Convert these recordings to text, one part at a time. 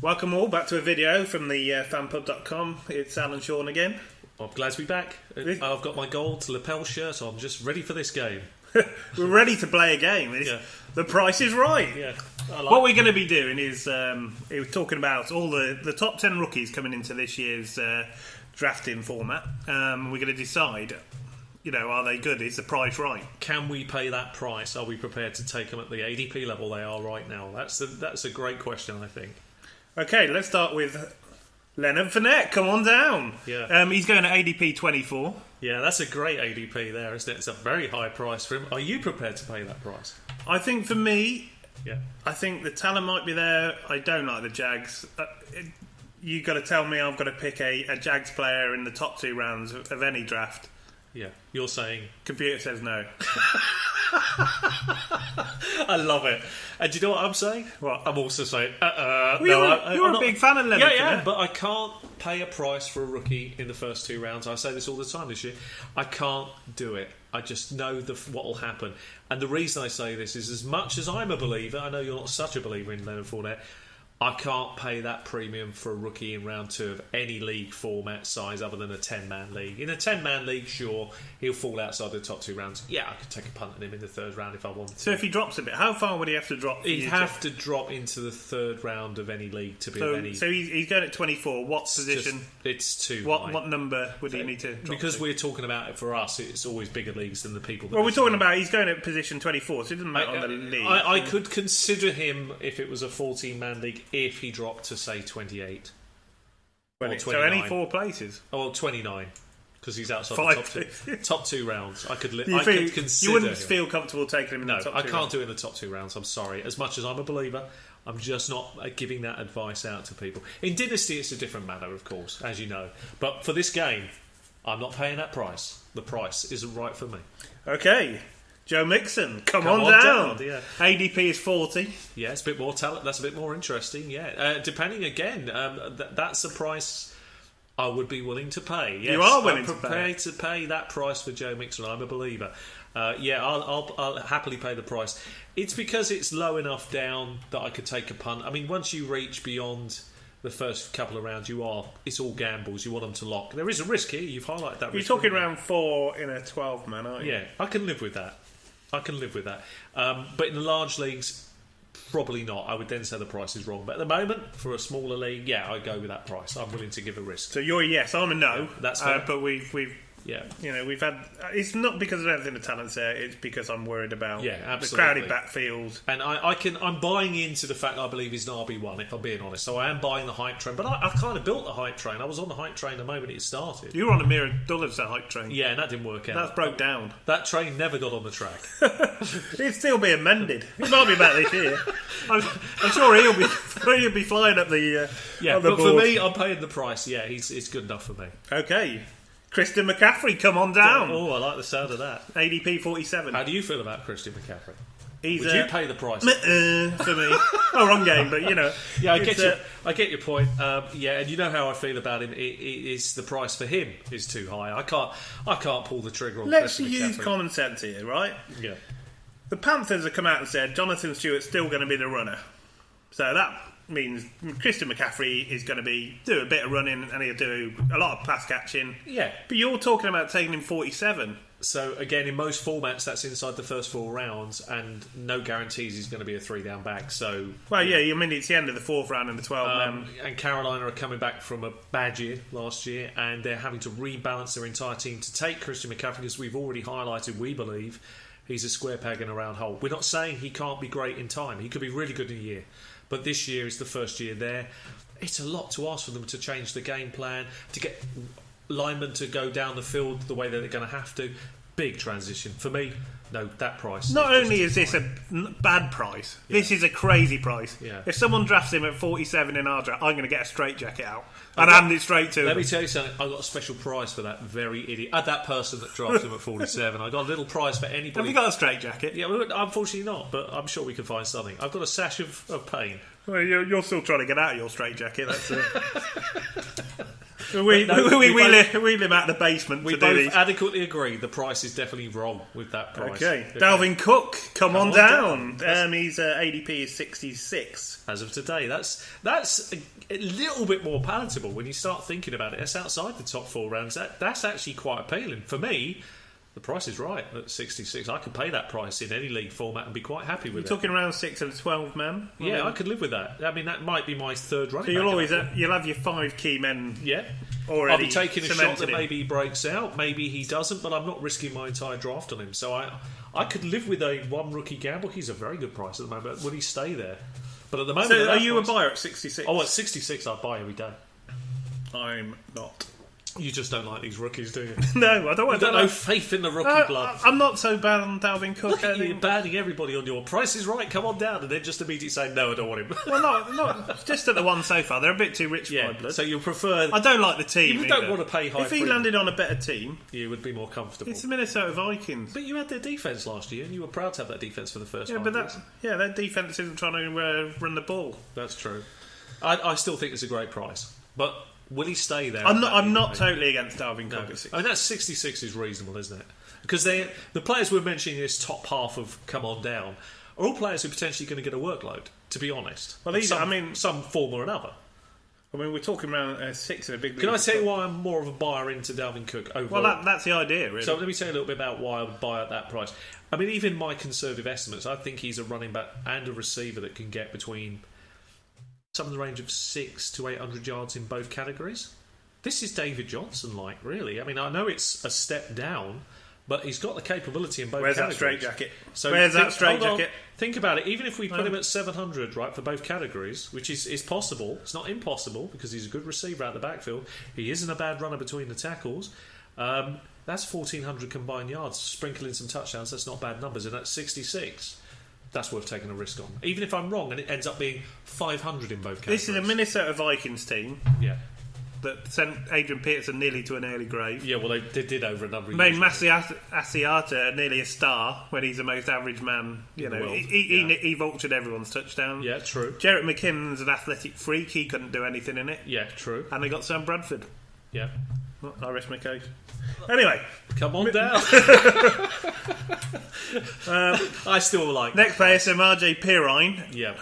Welcome all back to a video from the fanpub.com. It's Alan Shawn again. I'm glad to be back. I've got my gold lapel shirt on, just ready for this game. We're ready to play a game. The price is right. Yeah. What we're going to be doing is talking about all the top 10 rookies coming into this year's drafting format. We're going to decide, are they good? Is the price right? Can we pay that price? Are we prepared to take them at the ADP level they are right now? That's a great question, I think. Okay, let's start with Leonard Fournette. Come on down. Yeah. He's going at ADP 24. Yeah, that's a great ADP there, isn't it? It's a very high price for him. Are you prepared to pay that price? I think for me, yeah, I think the talent might be there. I don't like the Jags. You got to tell me I've got to pick a Jags player in the top 2 rounds of any draft. Yeah, you're saying... Computer says no. I love it. And do you know what I'm saying? What? I'm also saying, you're a big fan of Leonard. Yeah, but I can't pay a price for a rookie in the first 2 rounds. I say this all the time this year. I can't do it. I just know what will happen. And the reason I say this is, as much as I'm a believer, I know you're not such a believer in Leonard Fournette, I can't pay that premium for a rookie in round 2 of any league format size other than a 10-man league. In a 10-man league, sure, he'll fall outside the top 2 rounds. Yeah, I could take a punt on him in the 3rd round if I wanted to. So if he drops a bit, how far would he have to drop? He'd have to drop into the 3rd round of any league to be of any... So he's going at 24. What position? It's too high. What number would he need to drop Because to? We're talking about it for us, it's always bigger leagues than the people that... Well, we're talking about he's going at position 24, so it doesn't matter on the league. I could consider him if it was a 14-man league if he dropped to, say, 28. So any 4 places? Oh, well, 29. Because he's outside the top 2 rounds. I could consider you wouldn't him. feel comfortable taking him in the top 2 I can't do it in the top 2 rounds. I'm sorry. As much as I'm a believer, I'm just not giving that advice out to people. In Dynasty, it's a different matter, of course, as you know. But for this game, I'm not paying that price. The price isn't right for me. Okay. Joe Mixon, come on down. Yeah. ADP is 40. Yeah, it's a bit more talent. That's a bit more interesting. Yeah, depending again, that's a price I would be willing to pay. Yes, you are willing I'm prepared to pay that price for Joe Mixon. I'm a believer. I'll happily pay the price. It's because it's low enough down that I could take a punt. I mean, once you reach beyond the first couple of rounds, it's all gambles. You want them to lock. There is a risk here. You've highlighted that. You're talking round 4 in a 12-man, aren't you? Yeah, I can live with that. But in the large leagues, probably not. I would then say the price is wrong. But at the moment, for a smaller league, yeah, I go with that price. I'm willing to give a risk. So you're a yes, I'm a no. Yeah, that's fair. But we've had. It's not because I don't think the talent's there. It's because I'm worried about the crowded backfield. And I'm buying into the fact that I believe he's an RB1. If I'm being honest, so I am buying the hype train. But I've kind of built the hype train. I was on the hype train the moment it started. You were on a Mirror Dulles hype train. Yeah, and that didn't work out. That broke down. That train never got on the track. It'd still be amended. It might be back this year. I'm sure he'll be flying up the but board. For me, I'm paying the price. Yeah, it's good enough for me. Okay. Christian McCaffrey, come on down. Oh, I like the sound of that. ADP 47. How do you feel about Christian McCaffrey? Would you pay the price? For me. Oh, wrong game, but Yeah, I get your point. And you know how I feel about him. It's the price for him is too high. I can't pull the trigger on Christian McCaffrey. Let's use common sense here, right? Yeah. The Panthers have come out and said Jonathan Stewart's still going to be the runner. So that means Christian McCaffrey is going to do a bit of running and he'll do a lot of pass catching. Yeah. But you're talking about taking him 47. So again, in most formats, that's inside the first 4 rounds, and no guarantees he's going to be a 3-down back. So, I mean it's the end of the 4th round in the 12th. And Carolina are coming back from a bad year last year, and they're having to rebalance their entire team to take Christian McCaffrey, as we've already highlighted. We believe he's a square peg in a round hole. We're not saying he can't be great in time. He could be really good in a year. But this year is the first year there. It's a lot to ask for them to change the game plan, to get linemen to go down the field the way that they're going to have to. Big transition. For me, no, that price. Not only is this a bad price, this is a crazy price. Yeah. If someone drafts him at 47 in our draft, I'm going to get a straitjacket out and hand it straight to him. Let me tell you something. I got a special prize for that very idiot. That person that drafted him at 47. I got a little prize for anybody. Have you got a straitjacket? Yeah, well, unfortunately not, but I'm sure we can find something. I've got a sash of pain. Well, you're still trying to get out of your straitjacket. That's We live at the basement. We to do both these. adequately agree the price is definitely wrong with that price. Okay, Dalvin Cook, come on down. His ADP is 66 as of today. That's a little bit more palatable when you start thinking about it. That's outside the top 4 rounds. That's actually quite appealing for me. The price is right at 66. I could pay that price in any league format and be quite happy with it. You're talking around 6 and 12 man. Yeah, I could live with that. I mean, that might be my third running. So you'll have your 5 key men. Yeah. Already I'll be taking a shot that in. maybe he breaks out, maybe he doesn't, but I'm not risking my entire draft on him. So I could live with a 1 rookie gamble. He's a very good price at the moment. Would he stay there? But at the moment, so are you a buyer at 66? Oh, at 66, I'd buy every day. I'm not. You just don't like these rookies, do you? No, I don't. You've got no faith in the rookie blood. I'm not so bad on Dalvin Cook. Look at you banning everybody on your price is right, come on down, and then just immediately saying, no, I don't want him. Well, not just at the one so far. They're a bit too rich for my blood. So you prefer... I don't like the team. You don't want to pay high If he landed on a better team... you would be more comfortable. It's the Minnesota Vikings. But you had their defence last year, and you were proud to have that defence for the first 5 years. Their defence isn't trying to run the ball. That's true. I still think it's a great price. But... will he stay there? I'm not totally against Dalvin Cook. I mean, that 66 is reasonable, isn't it? Because the players we're mentioning in this top half of come on down are all players who are potentially going to get a workload, to be honest. Well, some form or another. I mean, we're talking around 6 in a big league. Can I tell you why I'm more of a buyer into Dalvin Cook overall? Well, that's the idea, really. So let me tell you a little bit about why I would buy at that price. I mean, even my conservative estimates, I think he's a running back and a receiver that can get between some in the range of 600 to 800 yards in both categories. This is David Johnson-like, really. I mean, I know it's a step down, but he's got the capability in both categories. Where's that straitjacket? So think about it. Even if we put him at 700, right, for both categories, which is possible, it's not impossible because he's a good receiver out the backfield. He isn't a bad runner between the tackles. That's 1,400 combined yards. Sprinkle in some touchdowns, that's not bad numbers. And that's 66. That's worth taking a risk on. Even if I'm wrong and it ends up being 500 in both categories. This is a Minnesota Vikings team. Yeah. That sent Adrian Peterson nearly to an early grave. Yeah, well, they did over a number of years. Made Masiata nearly a star when he's the most average man. You know, he vultured everyone's touchdown. Yeah, true. Jarrett McKinnon's an athletic freak. He couldn't do anything in it. Yeah, true. And they got Sam Bradford. Yeah. Well, I rest my case. Anyway, come on down. I still like next player, RJ Pirine. Yeah.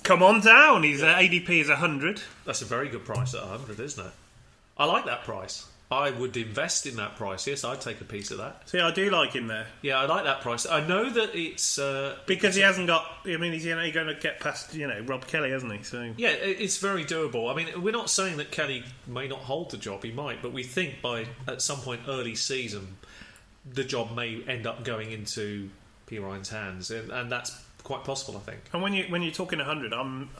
Come on down. His ADP is 100. That's a very good price at 100, isn't it? I like that price. I would invest in that price. Yes, I'd take a piece of that. See, I do like him there. Yeah, I like that price. I know that it's because he hasn't got. I mean, he's going to get past Rob Kelly, hasn't he? So yeah, it's very doable. I mean, we're not saying that Kelly may not hold the job. He might, but we think at some point early season, the job may end up going into Pirine's hands, and that's quite possible, I think. And when you're talking 100, I'm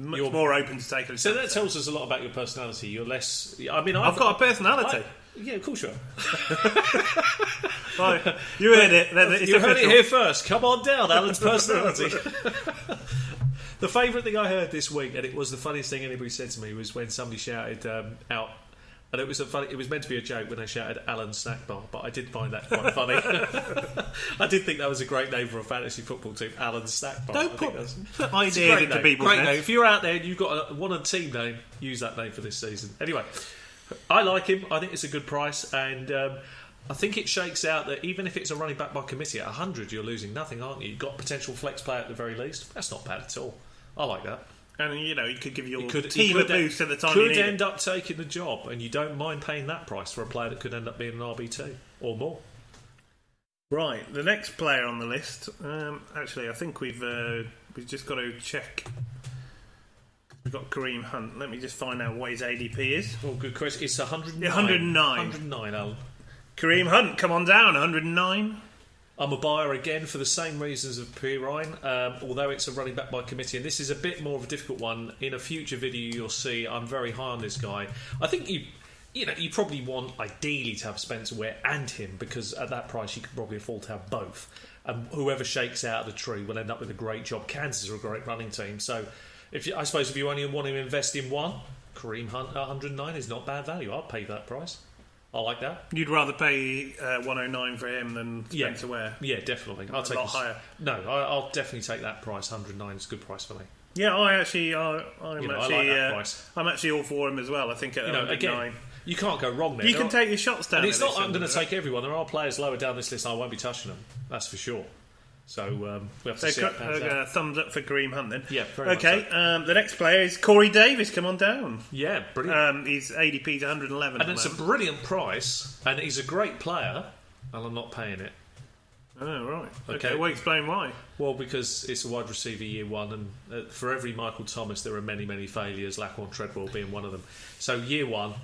much more open to taking. So that tells us a lot about your personality. You're less. I mean, I've got a personality. Yeah, of course you are. Right, you heard it. You heard it here first. Come on down, Alan's personality. The favourite thing I heard this week, and it was the funniest thing anybody said to me, was when somebody shouted out. And it was it was meant to be a joke when they shouted Alan Snack Bar, but I did find that quite funny. I did think that was a great name for a fantasy football team, Alan Snack Bar. Don't put ideas into people's Great heads. name. If you're out there and you've got one team name, use that name for this season. Anyway, I like him. I think it's a good price, and I think it shakes out that even if it's a running back by committee at 100, you're losing nothing, aren't you? You've got potential flex play at the very least. That's not bad at all. I like that. And he could give your team a boost at the time. Could end up taking the job, and you don't mind paying that price for a player that could end up being an RB2 or more. Right, the next player on the list. Actually, I think we've just got to check. We've got Kareem Hunt. Let me just find out what his ADP is. Oh, good question. It's 109. 109. 109, Alan. Kareem Hunt, come on down. 109. I'm a buyer again for the same reasons of Pirine, although it's a running back by committee, and this is a bit more of a difficult one. In a future video you'll see I'm very high on this guy. I think you probably want ideally to have Spencer Ware and him, because at that price you could probably afford to have both, and whoever shakes out of the tree will end up with a great job. Kansas are a great running team, so I suppose if you only want to invest in one, Kareem Hunt at 109 is not bad value. I'll pay that price. I like that. You'd rather pay 109 for him than Spencer Ware? Yeah, definitely. I'll take a lot higher. No, I'll definitely take that price. 109 is a good price for me. Yeah, I'm actually I like that price. I'm actually all for him as well. I think at again, 9. you can't go wrong there. You can take your shots down. And it's not I'm going to take everyone. There are players lower down this list. I won't be touching them. That's for sure. So we have to see how it pans out. Thumbs up for Kareem Hunt then. Yeah, very much so. The next player is Corey Davis. Come on down. Yeah, brilliant. His ADP's 111. And it's a brilliant price, and he's a great player, and I'm not paying it. Oh, right. Okay, well, explain why. Well, because it's a wide receiver year one, and for every Michael Thomas, there are many, many failures, Laquan Treadwell being one of them. So year one,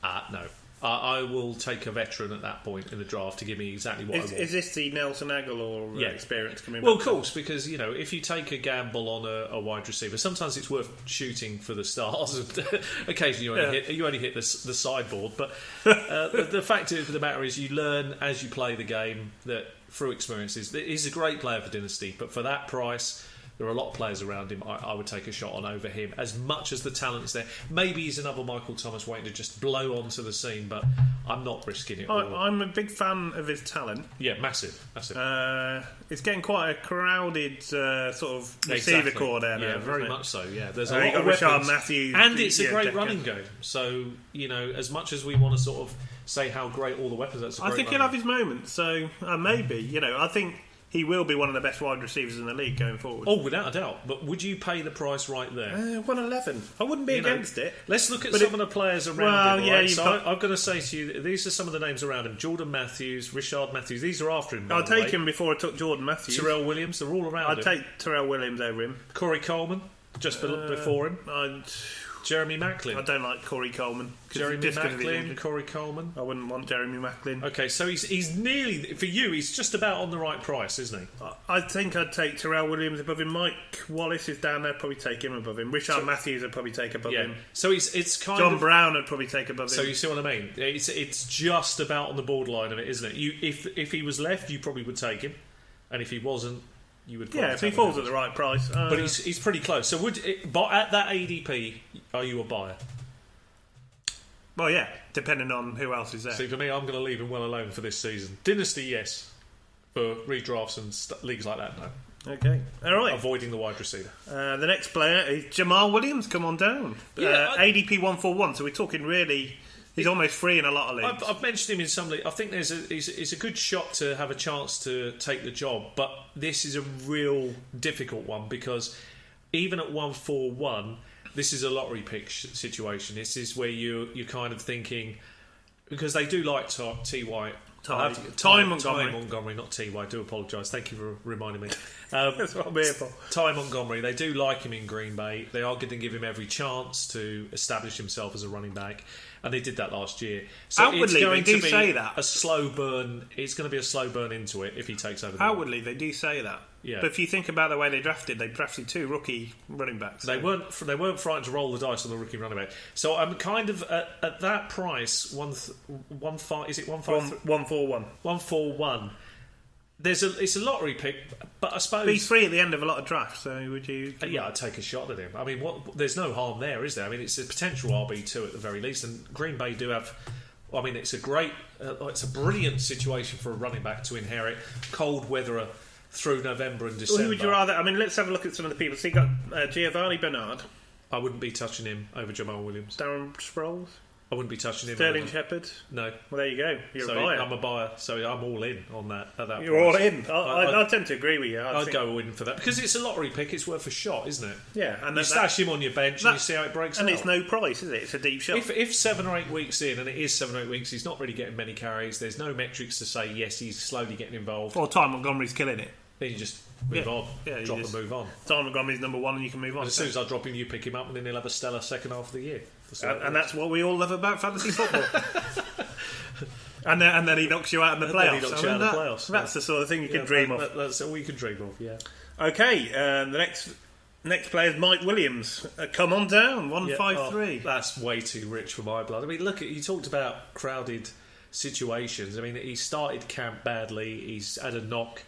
no. I will take a veteran at that point in the draft to give me exactly what I want. Is this the Nelson Aguilar experience coming back? Well, of course, because, if you take a gamble on a wide receiver, sometimes it's worth shooting for the stars. Occasionally you only hit the sideboard. But the fact of the matter is you learn as you play the game that through experiences. He's a great player for Dynasty, but for that price, there are a lot of players around him I would take a shot on over him, as much as the talent's there. Maybe he's another Michael Thomas waiting to just blow onto the scene, but I'm not risking it. I'm a big fan of his talent. Yeah, massive. It's getting quite a crowded sort of receiver core there now. Yeah, very much so. Yeah, there's a lot of Richard Matthews, and it's a great running game. So as much as we want to sort of say how great all the weapons are, I think he'll have his moments. So maybe I think he will be one of the best wide receivers in the league going forward. Oh, without a doubt. But would you pay the price right there? 111. I wouldn't be against it. Let's look at some of the players around him. Right? I'm going to say to you, these are some of the names around him. Jordan Matthews, Richard Matthews. These are after him. I'll take him before I took Jordan Matthews. Terrell Williams. They're all around him. I'd take Terrell Williams over him. Corey Coleman, just before him. Jeremy Macklin. I don't like Corey Coleman. Jeremy Macklin, Corey Coleman. I wouldn't want Jeremy Macklin. Okay, so he's nearly, for you, he's just about on the right price, isn't he? I think I'd take Terrell Williams above him. Mike Wallace is down there, probably take him above him. Richard Matthews would probably take above him. So it's kind John of... Brown would probably take above him. So you see what I mean? It's just about on the borderline of it, isn't it? If he was left, you probably would take him. And if he wasn't, you would probably if he falls at the right price. But he's pretty close. So at that ADP, are you a buyer? Well, yeah, depending on who else is there. See, for me, I'm going to leave him well alone for this season. Dynasty, yes. For redrafts and leagues like that, no. Okay, all right. Avoiding the wide receiver. The next player is Jamal Williams. Come on down. ADP 141. So we're talking really... He's almost free in a lot of leagues. I've mentioned him in some leagues. I think he's a good shot to have a chance to take the job, but this is a real difficult one because even at 141, this is a lottery pick situation. This is where you're kind of thinking, because they do like T.Y. Ty Montgomery, not T.Y. I do apologise. Thank you for reminding me. That's what I'm here for. Ty Montgomery, they do like him in Green Bay. They are going to give him every chance to establish himself as a running back. And they did that last year. So outwardly, it's going they do to be say that. A slow burn. It's going to be a slow burn into it if he takes over. Outwardly, they do say that. Yeah. But if you think about the way they drafted 2 rookie running backs. They weren't frightened to roll the dice on the rookie running back. So I'm kind of at that price. Is it 141? 141. It's a lottery pick, but I suppose... But he's free at the end of a lot of drafts, so would you... Yeah, I'd take a shot at him. I mean, there's no harm there, is there? I mean, it's a potential RB2 at the very least, and Green Bay do have... I mean, it's a great... it's a brilliant situation for a running back to inherit cold weather through November and December. Who would you rather... I mean, let's have a look at some of the people. So you got Giovanni Bernard. I wouldn't be touching him over Jamal Williams. Darren Sproles. I wouldn't be touching him. Sterling Shepard. No. Well, there you go. You're a buyer. I'm a buyer, so I'm all in on that. At that You're price. all in. I tend to agree with you. I'd go in for that because it's a lottery pick. It's worth a shot, isn't it? Yeah, and you stash him on your bench and you see how it breaks. And out. it's no price, is it? It's a deep shot. If 7 or 8 weeks in, and it is 7 or 8 weeks, he's not really getting many carries. There's no metrics to say yes, he's slowly getting involved. Or Ty Montgomery's killing it. Then you just move on. Yeah, drop and move on. Ty Montgomery's number 1 and you can move on. And as soon as I drop him, you pick him up and then he'll have a stellar second half of the year. And that's what we all love about fantasy football. and then he knocks you out in the playoffs. That's the sort of thing you can dream of. That's all you can dream of, yeah. Okay, the next player is Mike Williams. Come on down, 153. That's way too rich for my blood. I mean, look, you talked about crowded situations. I mean, he started camp badly. He's had a knock.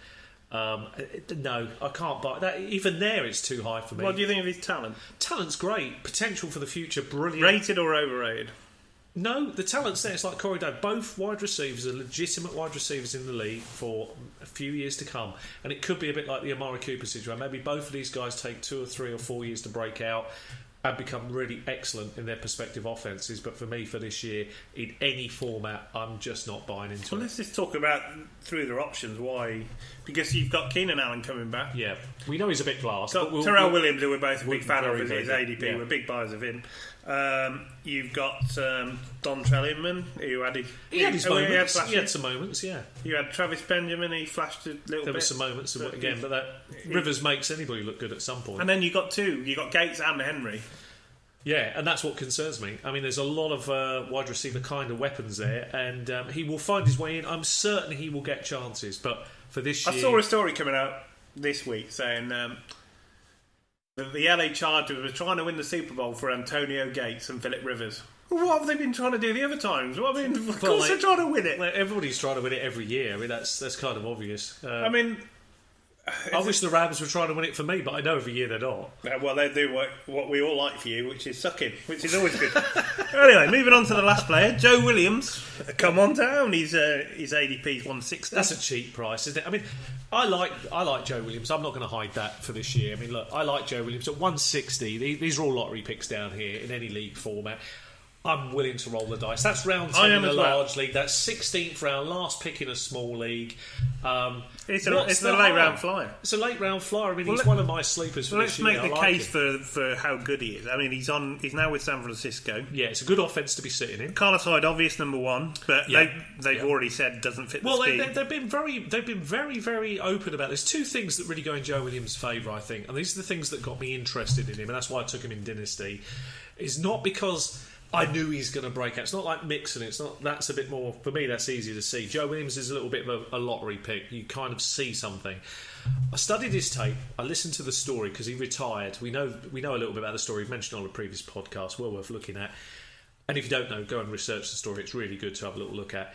No, I can't buy that. Even there, it's too high for me. What do you think of his talent? Talent's great. Potential for the future, brilliant. Rated or overrated? No, the talent's there. It's like Corey Dave. Both wide receivers are legitimate wide receivers in the league for a few years to come. And it could be a bit like the Amari Cooper situation. Maybe both of these guys take 2 or 3 or 4 years to break out and become really excellent in their respective offences. But for me, for this year, in any format, I'm just not buying into Well, it. let's just talk about through their options. Why? Because you've got Keenan Allen coming back. Yeah, we know he's a bit glass. Got But Terrell Williams, who we're both a big fan of, very his good. ADP. Yeah. We're big buyers of him. You've got Dontrell Inman, who had He had his moments. flashes. He had some moments, yeah. You had Travis Benjamin, he flashed a little bit. There were some moments again, but that Rivers makes anybody look good at some point. And then you got two. You got Gates and Henry. Yeah, and that's what concerns me. I mean, there's a lot of wide receiver kind of weapons there, and he will find his way in. I'm certain he will get chances, but for this year... I saw a story coming out this week saying that the LA Chargers were trying to win the Super Bowl for Antonio Gates and Phillip Rivers. Well, what have they been trying to do the other times? Well, I mean, of course they're trying to win it. Everybody's trying to win it every year. I mean, that's kind of obvious. I mean... I wish the Rams were trying to win it for me, but I know every year they're not. Well, they do what we all like for you, which is sucking, which is always good. Anyway, moving on to the last player, Joe Williams. Come on down, his ADP's 160. That's a cheap price, isn't it? I mean, I like Joe Williams. I'm not going to hide that for this year. I mean, look, I like Joe Williams at 160. These are all lottery picks down here in any league format. I'm willing to roll the dice. That's round 10 in a large league. That's 16th round, last pick in a small league. It's a late round flyer. It's a late round flyer. I mean, he's one of my sleepers for this year. Let's make the case for how good he is. I mean, he's now with San Francisco. Yeah, it's a good offence to be sitting in. Carlos Hyde, obvious number one, but they've already said doesn't fit the scheme. Well, they've been very, very open about this. Two things that really go in Joe Williams' favour, I think, and these are the things that got me interested in him, and that's why I took him in Dynasty. Is not because I knew he's going to break out. It's not like Mixon. It's not. That's a bit more for me. That's easier to see. Joe Williams is a little bit of a lottery pick. You kind of see something. I studied his tape. I listened to the story because he retired. We know a little bit about the story. We've mentioned on a previous podcast. Well worth looking at. And if you don't know, go and research the story. It's really good to have a little look at.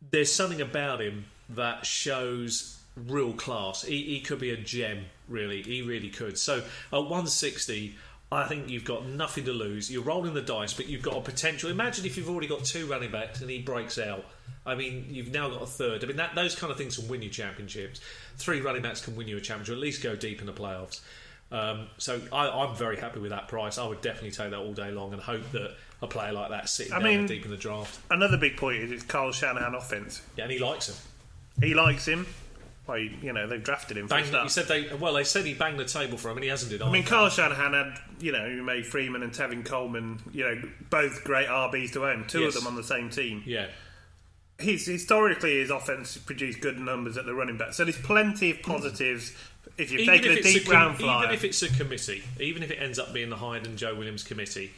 There's something about him that shows real class. He could be a gem. Really, he really could. So at 160. I think you've got nothing to lose. You're rolling the dice, but you've got a potential. Imagine if you've already got 2 running backs and he breaks out. I mean, you've now got a third. I mean, those kind of things can win you championships. 3 running backs can win you a championship, at least go deep in the playoffs. So I'm very happy with that price. I would definitely take that all day long and hope that a player like that sitting down deep in the draft. Another big point is Kyle Shanahan offense. Yeah, and he likes him. He likes him. Well, they've drafted him for a start. He said they said he banged the table for him, and he hasn't did. I mean, Kyle Shanahan had, he made Freeman and Tevin Coleman, both great RBs to own. Two of them on the same team. Yeah. Historically, his offense produced good numbers at the running back. So there's plenty of positives. If you've taken a deep round flyer, even if it's a committee, even if it ends up being the Hyde and Joe Williams committee,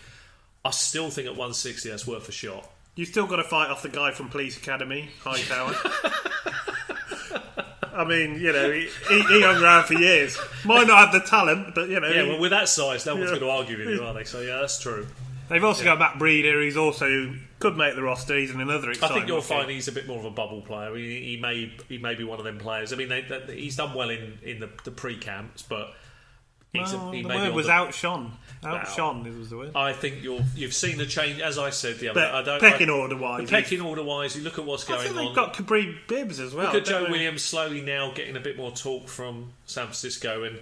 I still think at 160 that's worth a shot. You've still got to fight off the guy from Police Academy, Hightower. I mean, he hung around for years. Might not have the talent, but Yeah, well, with that size, no one's going to argue with you, are they? So yeah, that's true. They've also got Matt Breeder, who's also could make the roster. He's another exciting. I think you'll find he's a bit more of a bubble player. He may be one of them players. I mean, he's done well in the pre-camps, but he word was outshone. Outshone was the word. I think you've seen the change, as I said the other day. Pecking order wise, you look at what's going on. I think they've got Capri Bibbs as well. Look at Joe Williams slowly now getting a bit more talk from San Francisco, and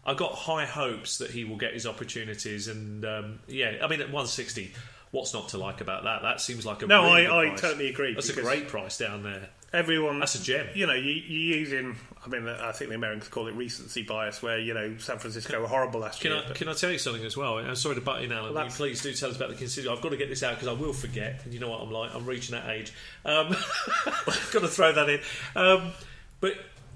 I've got high hopes that he will get his opportunities. And I mean, at 160, what's not to like about that? That seems like a really good price. Totally agree. That's a great price down there. That's a gem. You're using. I mean, I think the Americans call it recency bias, where San Francisco were horrible last year. Can I tell you something as well? I'm sorry to butt in, Alan. Please do tell us about the consider. I've got to get this out because I will forget. And you know what I'm like. I'm reaching that age. Got to throw that in. But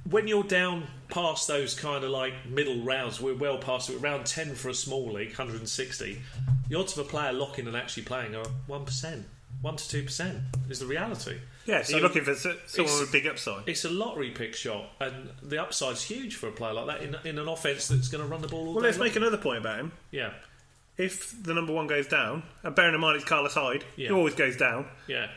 when you're down past those kind of like middle rounds, we're well past it. Round 10 for a small league, 160. The odds of a player locking and actually playing are 1%. 1 to 2% is the reality. Yeah, so you're looking for someone with big upside. It's a lottery pick shot, and the upside's huge for a player like that in an offence that's going to run the ball all day. Well, let's make another point about him. Yeah. If the number one goes down, and bearing in mind it's Carlos Hyde, who always goes down. Yeah.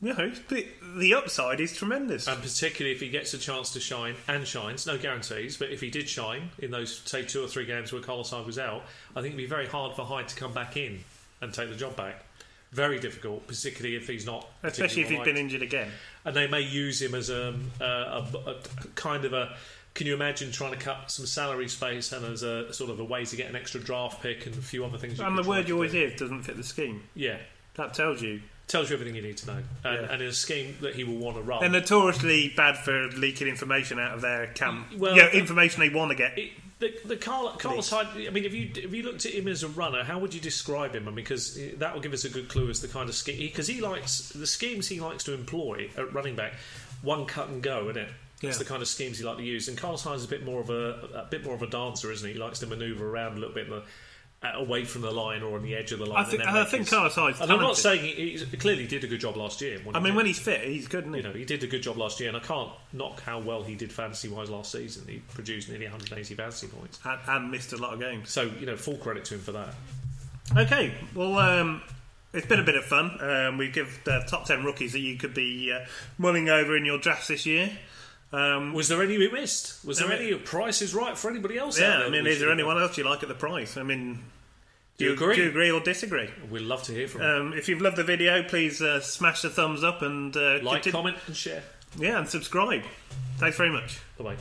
The upside is tremendous. And particularly if he gets a chance to shine, and shines, no guarantees, but if he did shine in those, say, 2 or 3 games where Carlos Hyde was out, I think it'd be very hard for Hyde to come back in and take the job back. Very difficult, particularly if he's not. Especially if he's been injured again. And they may use him as a kind of a. Can you imagine trying to cut some salary space and as a sort of a way to get an extra draft pick and a few other things? And the word you always hear doesn't fit the scheme. Yeah, that tells you everything you need to know, and in a scheme that he will want to run. They're notoriously bad for leaking information out of their camp. Well, information they want to get. The Carlos Hyde. I mean, if you looked at him as a runner, how would you describe him? I mean, because that will give us a good clue as to the kind of scheme. Because he likes the schemes he likes to employ at running back. One cut and go, isn't it? Yeah. It's the kind of schemes he likes to use. And Carlos Hyde is a bit more of a dancer, isn't he? He likes to manoeuvre around a little bit away from the line or on the edge of the line. I think Carlos Hyde's and I'm not saying he clearly did a good job last year. When he's fit, he's good, isn't he? You know, he did a good job last year, and I can't knock how well he did fantasy-wise last season. He produced nearly 180 fantasy points. And missed a lot of games. So, full credit to him for that. Okay, well, it's been a bit of fun. We give the top 10 rookies that you could be mulling over in your drafts this year. Was there any we missed? Was there any prices right for anybody else? Yeah, I mean, is there anyone else you like at the price? I mean, do you agree or disagree? We'd love to hear from you. If you've loved the video, please smash the thumbs up and comment and share. Yeah, and subscribe. Thanks very much. Bye bye.